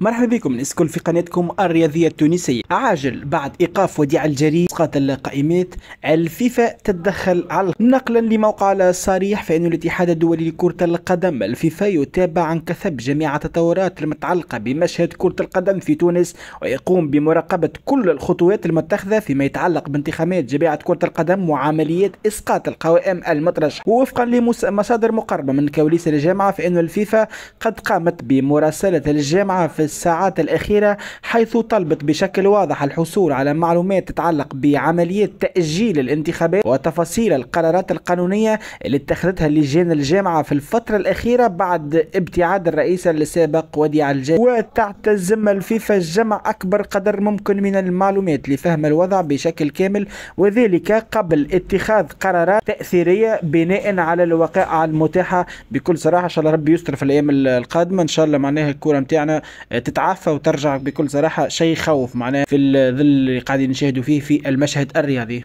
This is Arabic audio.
مرحبا بكم نسكن في قناتكم الرياضية التونسية. عاجل بعد إيقاف وديع الجري إسقاط القائمات، الفيفا تتدخل على نقلا لموقع صريح فإن الاتحاد الدولي لكرة القدم الفيفا يتابع عن كثب جميع التطورات المتعلقة بمشهد كرة القدم في تونس، ويقوم بمراقبة كل الخطوات المتخذة فيما يتعلق بانتخابات جماعة كرة القدم وعمليات إسقاط القوائم المطرش. ووفقا لمصادر مقربة من كواليس الجامعة فإن الفيفا قد قامت بمراسلة الجامعة في الساعات الأخيرة، حيث طلبت بشكل واضح الحصول على معلومات تتعلق بعمليات تأجيل الانتخابات وتفاصيل القرارات القانونية اللي اتخذتها لجان الجامعة في الفترة الأخيرة بعد ابتعاد الرئيس السابق وديع الجري. وتعتزم الفيفا جمع أكبر قدر ممكن من المعلومات لفهم الوضع بشكل كامل، وذلك قبل اتخاذ قرارات تأثيرية بناء على الوقائع المتاحة. بكل صراحة إن شاء الله ربي يستر في الأيام القادمة، إن شاء الله معناها الكورة متاعنا تتعافى وترجع. بكل صراحة شيء يخوف معناها في الظل اللي قاعدين نشاهدوا فيه في المشهد الرياضي.